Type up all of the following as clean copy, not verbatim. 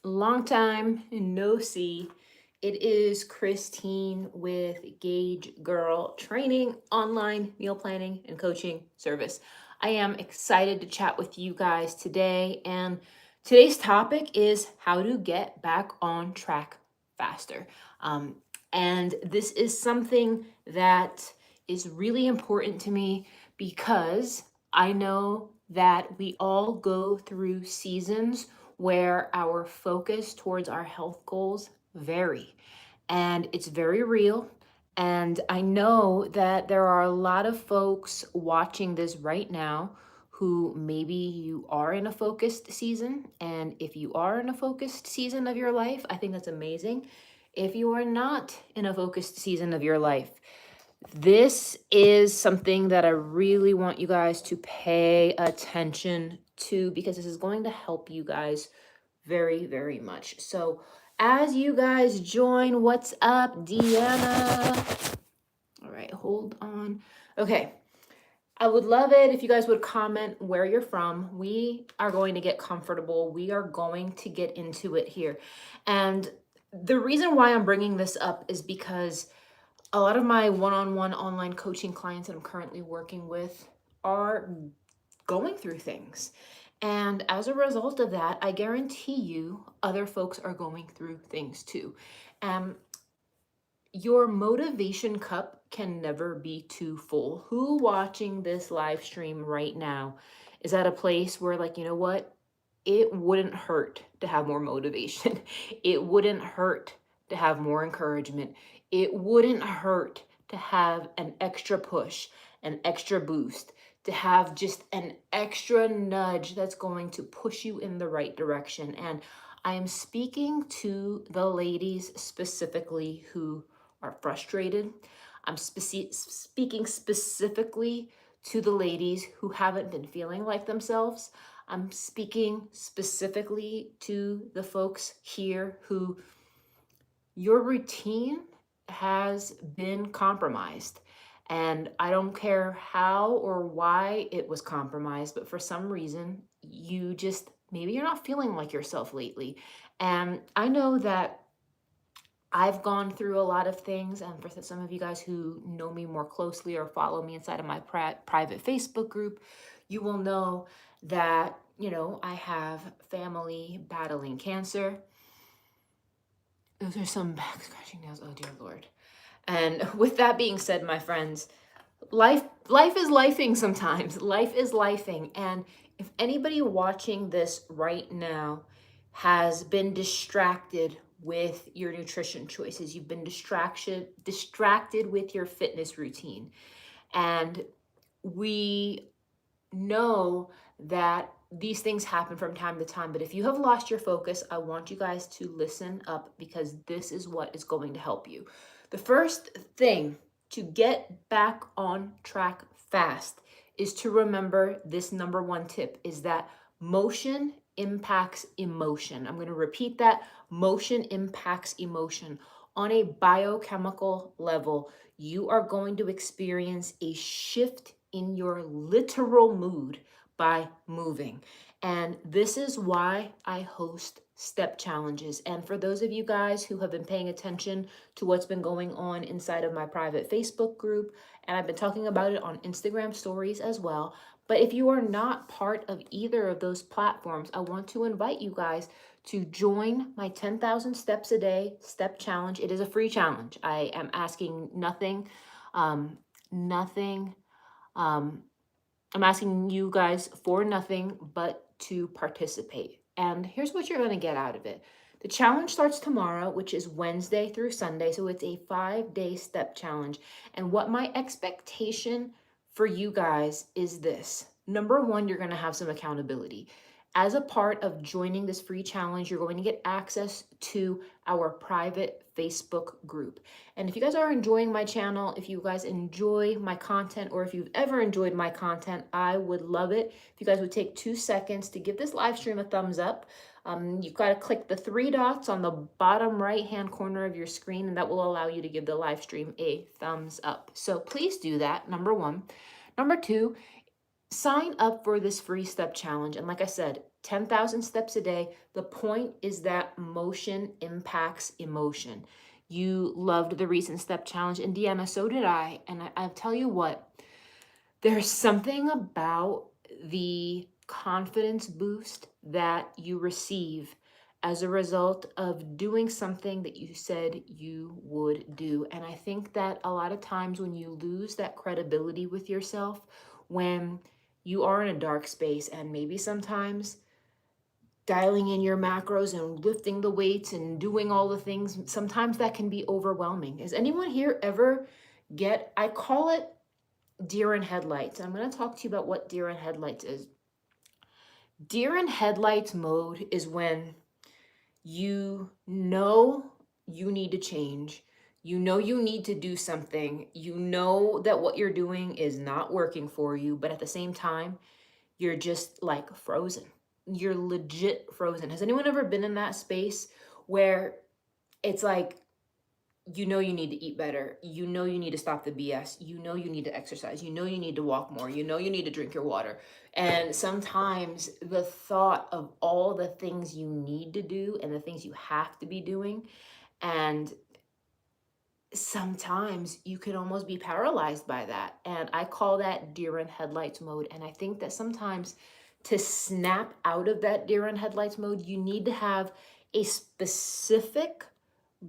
Long time no see. It is Christine with Gauge Girl Training, online meal planning and coaching service. I am excited to chat with you guys today. And today's topic is how to get back on track faster. Um, and this is something that is really important to me because I know that we all go through seasons where our focus towards our health goals vary. And it's very real. And I know that there are a lot of folks watching this right now who maybe you are in a focused season. And if you are in a focused season of your life, I think that's amazing. If you are not in a focused season of your life, this is something that I really want you guys to pay attention to because this is going to help you guys very, very much. So, as you guys join, what's up, Deanna? All right, hold on. Okay, I would love it if you guys would comment where you're from. We are going to get comfortable. We are going to get into it here. And the reason why I'm bringing this up is because a lot of my one-on-one online coaching clients that I'm currently working with are going through things. And as a result of that, I guarantee you other folks are going through things too. Um, your motivation cup can never be too full. Who watching this live stream right now is at a place where, like, you know what? It wouldn't hurt to have more motivation. It wouldn't hurt to have more encouragement. It wouldn't hurt to have an extra push, an extra boost, to have just an extra nudge that's going to push you in the right direction. And I am speaking to the ladies specifically who are frustrated. I'm speaking specifically to the ladies who haven't been feeling like themselves. I'm speaking specifically to the folks here who your routine has been compromised. And I don't care how or why it was compromised, but for some reason, you just maybe you're not feeling like yourself lately. And I know that I've gone through a lot of things, and for some of you guys who know me more closely or follow me inside of my private Facebook group, you will know that, I have family battling cancer. Those are some back scratching nails. Oh, dear Lord. And with that being said, my friends, life is lifing sometimes. Life is lifing. And if anybody watching this right now has been distracted with your nutrition choices, you've been distracted with your fitness routine. And we know that these things happen from time to time, but if you have lost your focus, I want you guys to listen up because this is what is going to help you. The first thing to get back on track fast is to remember this number one tip is that motion impacts emotion. I'm going to repeat that. Motion impacts emotion. On a biochemical level, you are going to experience a shift in your literal mood by moving. And this is why I host step challenges. And for those of you guys who have been paying attention to what's been going on inside of my private Facebook group, and I've been talking about it on Instagram stories as well. But if you are not part of either of those platforms, I want to invite you guys to join my 10,000 steps a day step challenge. It is a free challenge. I am asking nothing, nothing. I'm asking you guys for nothing but to participate. And here's what you're going to get out of it. The challenge starts tomorrow, which is Wednesday through Sunday. So it's a 5-day step challenge. And what my expectation for you guys is this. Number one, you're going to have some accountability. As a part of joining this free challenge, you're going to get access to our private Facebook group. And if you guys are enjoying my channel, if you guys enjoy my content, or if you've ever enjoyed my content, I would love it if you guys would take 2 seconds to give this live stream a thumbs up. You've got to click the 3 dots on the bottom right-hand corner of your screen, and that will allow you to give the live stream a thumbs up. So please do that, number one. Number two, sign up for this free step challenge. And like I said, 10,000 steps a day. The point is that motion impacts emotion. You loved the recent step challenge, and Deanna, so did I. And I'll tell you what, there's something about the confidence boost that you receive as a result of doing something that you said you would do. And I think that a lot of times when you lose that credibility with yourself, when you are in a dark space, and maybe sometimes dialing in your macros and lifting the weights and doing all the things, sometimes that can be overwhelming. Has anyone here ever I call it deer in headlights. I'm going to talk to you about what deer in headlights is. Deer in headlights mode is when you know you need to change. You know you need to do something. You know that what you're doing is not working for you, but at the same time, you're just like frozen. You're legit frozen. Has anyone ever been in that space where it's like, you know you need to eat better, you know you need to stop the BS, you know you need to exercise, you know you need to walk more, you know you need to drink your water. And sometimes the thought of all the things you need to do and the things you have to be doing, and sometimes you can almost be paralyzed by that. And I call that deer in headlights mode. And I think that sometimes to snap out of that deer in headlights mode, you need to have a specific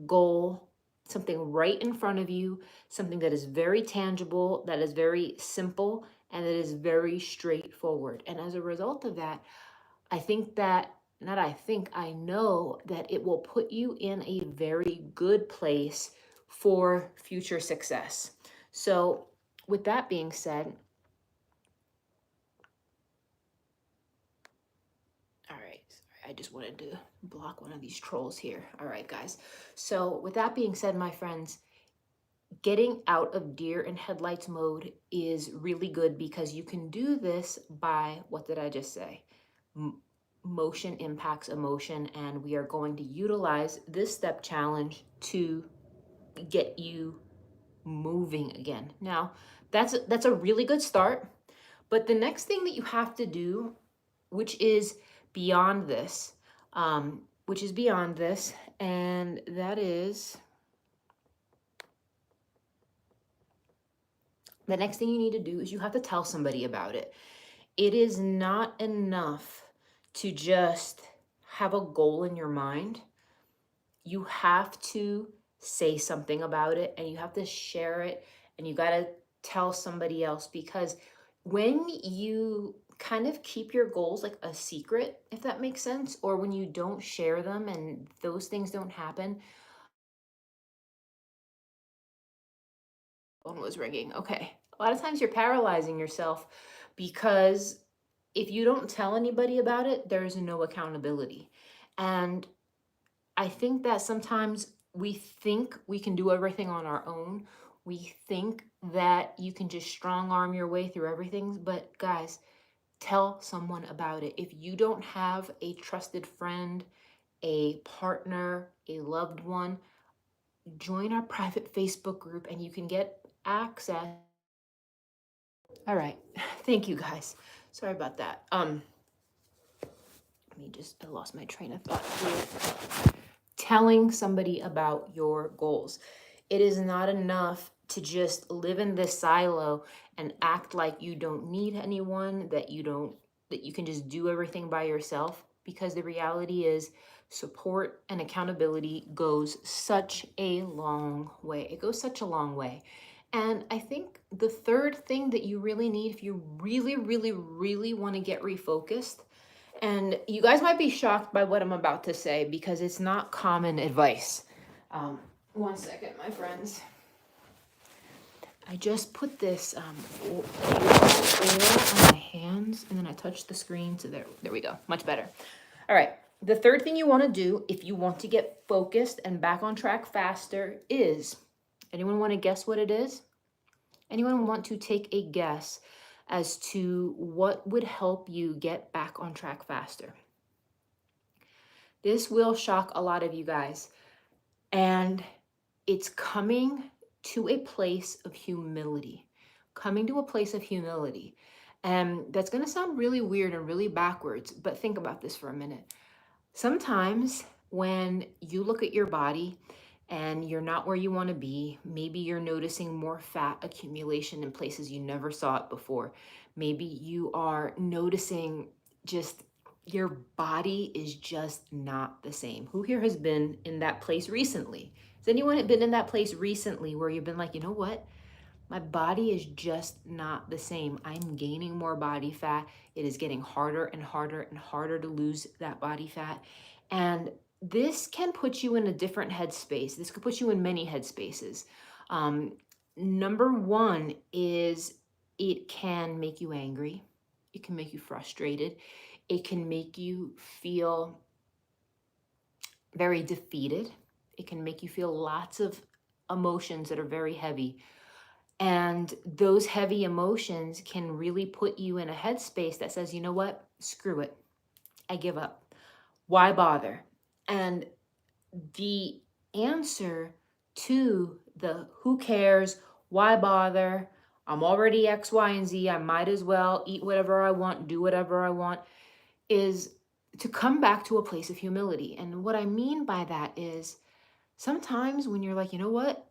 goal, something right in front of you, something that is very tangible, that is very simple, and that is very straightforward. And as a result of that, I know that it will put you in a very good place for future success. So, with that being said, all right, sorry, I just wanted to block one of these trolls here. All right, guys. So, with that being said, my friends, getting out of deer in headlights mode is really good because you can do this by, what did I just say? Motion impacts emotion, and we are going to utilize this step challenge to get you moving again. Now, that's a really good start, but the next thing that you have to do, which is beyond this, and that is the next thing you need to do is you have to tell somebody about it. It is not enough to just have a goal in your mind. You have to say something about it, and you have to share it, and you got to tell somebody else, because when you kind of keep your goals like a secret, if that makes sense, or when you don't share them and those things don't happen. Phone was ringing. Okay. A lot of times you're paralyzing yourself because if you don't tell anybody about it, there's no accountability. And I think that sometimes we think we can do everything on our own. We think that you can just strong arm your way through everything. But guys, tell someone about it. If you don't have a trusted friend, a partner, a loved one, join our private Facebook group and you can get access. All right. Thank you guys. Sorry about that. I lost my train of thought. Telling somebody about your goals. It is not enough to just live in this silo and act like you don't need anyone, that you can just do everything by yourself, because the reality is support and accountability goes such a long way. It goes such a long way. And I think the third thing that you really need, if you really, really, really want to get refocused, and you guys might be shocked by what I'm about to say because it's not common advice. One second, my friends. I just put this oil on my hands, and then I touched the screen, so there we go. Much better. All right. The third thing you want to do if you want to get focused and back on track faster is, anyone want to guess what it is? Anyone want to take a guess as to what would help you get back on track faster? This will shock a lot of you guys. And it's coming to a place of humility. Coming to a place of humility. And that's going to sound really weird and really backwards, but think about this for a minute. Sometimes when you look at your body and you're not where you want to be, maybe you're noticing more fat accumulation in places you never saw it before. Maybe you are noticing just your body is just not the same. Who here has been in that place recently? Has anyone been in that place recently where you've been like, you know what? My body is just not the same. I'm gaining more body fat. It is getting harder and harder and harder to lose that body fat. And this can put you in a different headspace. This could put you in many headspaces. Um, Number one is it can make you angry. It can make you frustrated. It can make you feel very defeated. It can make you feel lots of emotions that are very heavy. And those heavy emotions can really put you in a headspace that says, you know what? Screw it. I give up. Why bother? And the answer to the who cares, why bother? I'm already X, Y, and Z. I might as well eat whatever I want, do whatever I want, is to come back to a place of humility. And what I mean by that is sometimes when you're like, you know what?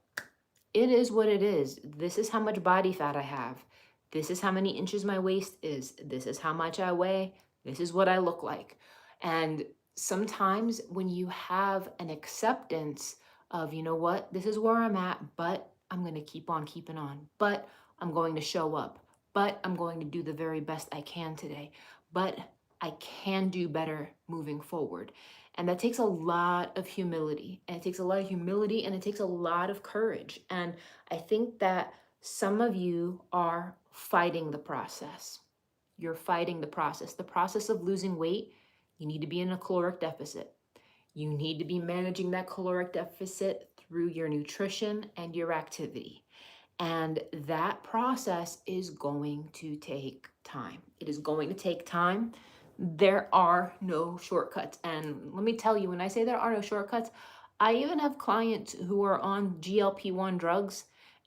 It is what it is. This is how much body fat I have. This is how many inches my waist is. This is how much I weigh. This is what I look like. And sometimes when you have an acceptance of, you know what, this is where I'm at, but I'm going to keep on keeping on. But I'm going to show up. But I'm going to do the very best I can today. But I can do better moving forward. And that takes a lot of humility. And it takes a lot of humility and it takes a lot of courage. And I think that some of you are fighting the process. You're fighting the process of losing weight. You need to be in a caloric deficit. You need to be managing that caloric deficit through your nutrition and your activity. And that process is going to take time. It is going to take time. There are no shortcuts. And let me tell you, when I say there are no shortcuts, I even have clients who are on GLP-1 drugs,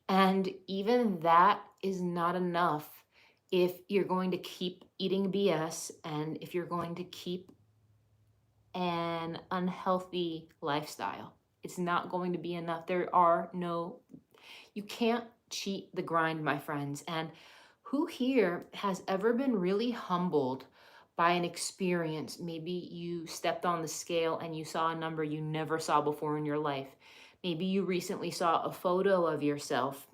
and even that is not enough if you're going to keep eating BS and if you're going to keep an unhealthy lifestyle. It's not going to be enough. You can't cheat the grind, my friends. And who here has ever been really humbled by an experience? Maybe you stepped on the scale and you saw a number you never saw before in your life. Maybe you recently saw a photo of yourself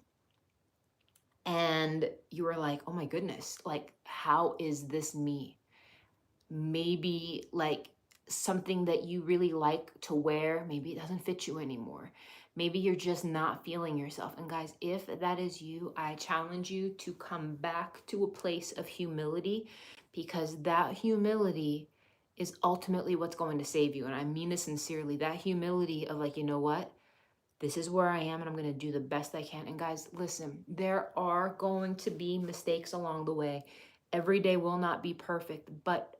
and you were like, oh my goodness, like, how is this me? Maybe like something that you really like to wear, maybe it doesn't fit you anymore. Maybe you're just not feeling yourself. And guys, if that is you, I challenge you to come back to a place of humility, because that humility is ultimately what's going to save you. And I mean this sincerely. That humility of like, you know what? This is where I am and I'm going to do the best I can. And guys, listen, there are going to be mistakes along the way. Every day will not be perfect, but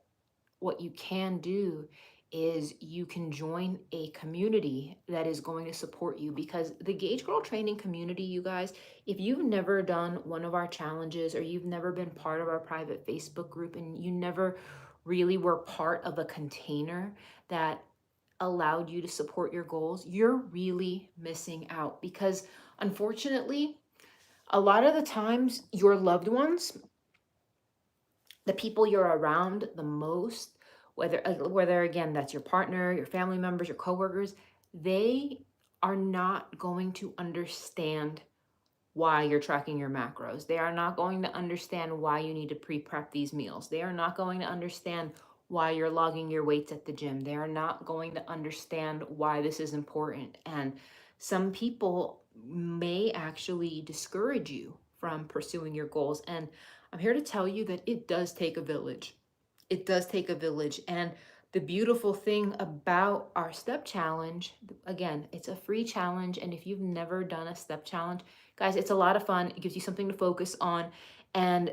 what you can do is you can join a community that is going to support you, because the Gauge Girl training community, you guys, if you've never done one of our challenges or you've never been part of our private Facebook group and you never really were part of a container that allowed you to support your goals, you're really missing out, because unfortunately, a lot of the times your loved ones, the people you're around the most, whether again that's your partner, your family members, your coworkers, they are not going to understand why you're tracking your macros. They are not going to understand why you need to pre-prep these meals. They are not going to understand why you're logging your weights at the gym. They are not going to understand why this is important. And some people may actually discourage you from pursuing your goals. And I'm here to tell you that it does take a village. It does take a village. And the beautiful thing about our step challenge, again, it's a free challenge. And if you've never done a step challenge, guys, it's a lot of fun. It gives you something to focus on. And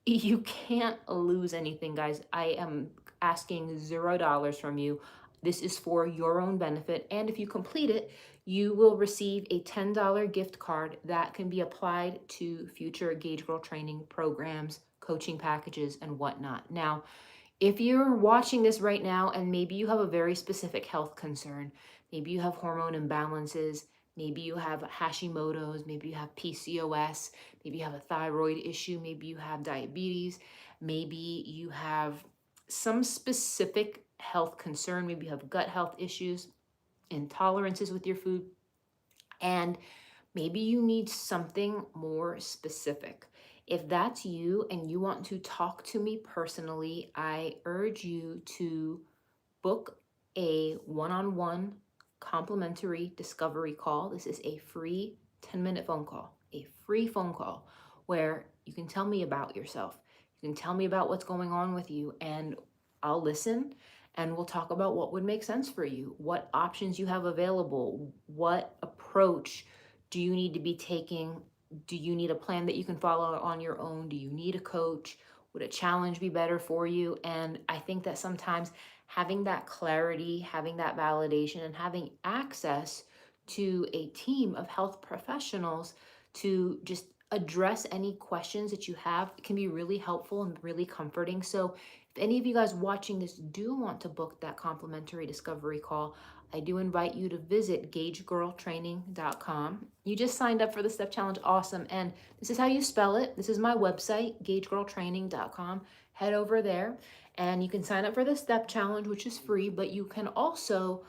you can't lose anything, guys. I am asking $0 from you. This is for your own benefit. And if you complete it, you will receive a $10 gift card that can be applied to future Gauge Girl training programs, coaching packages, and whatnot. Now, if you're watching this right now and maybe you have a very specific health concern, maybe you have hormone imbalances, maybe you have Hashimoto's, maybe you have PCOS, maybe you have a thyroid issue, maybe you have diabetes, maybe you have some specific health concern, maybe you have gut health issues, intolerances with your food, and maybe you need something more specific. If that's you and you want to talk to me personally, I urge you to book a one-on-one complimentary discovery call. This is a free 10-minute phone call, a free phone call where you can tell me about yourself. You can tell me about what's going on with you, and I'll listen and we'll talk about what would make sense for you, what options you have available, what approach do you need to be taking? Do you need a plan that you can follow on your own? Do you need a coach? Would a challenge be better for you? And I think that sometimes having that clarity, having that validation, and having access to a team of health professionals to just address any questions that you have can be really helpful and really comforting. So, if any of you guys watching this do want to book that complimentary discovery call, I do invite you to visit gagegirltraining.com. You just signed up for the Step Challenge. Awesome. And this is how you spell it. This is my website, gagegirltraining.com. Head over there and you can sign up for the Step Challenge, which is free, but you can also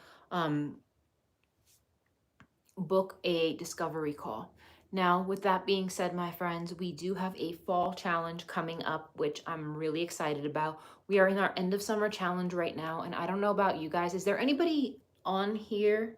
book a discovery call. Now, with that being said, my friends, we do have a fall challenge coming up, which I'm really excited about. We are in our end of summer challenge right now, and I don't know about you guys. Is there anybody on here?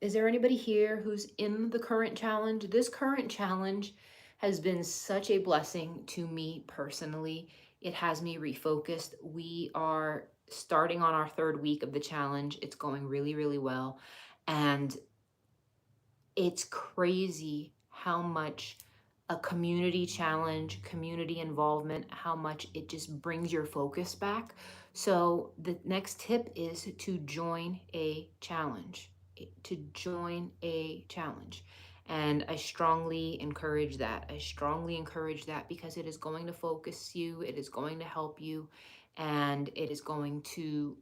Is there anybody here who's in the current challenge? This current challenge has been such a blessing to me personally. It has me refocused. We are starting on our third week of the challenge. It's going really, really well. And it's crazy how much a community challenge, community involvement, how much it just brings your focus back. So the next tip is to join a challenge, to join a challenge. And I strongly encourage that. I strongly encourage that because it is going to focus you, it is going to help you, and it is going to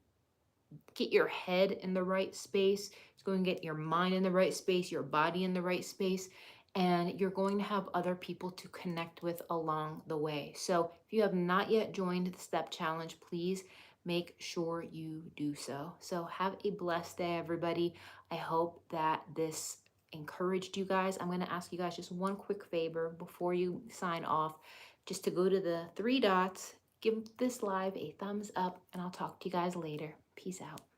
get your head in the right space. It's going to get your mind in the right space, your body in the right space, and you're going to have other people to connect with along the way. So if you have not yet joined the Step Challenge, please make sure you do so. So have a blessed day, everybody. I hope that this encouraged you guys. I'm going to ask you guys just one quick favor before you sign off, just to go to the three dots, give this live a thumbs up, and I'll talk to you guys later. Peace out.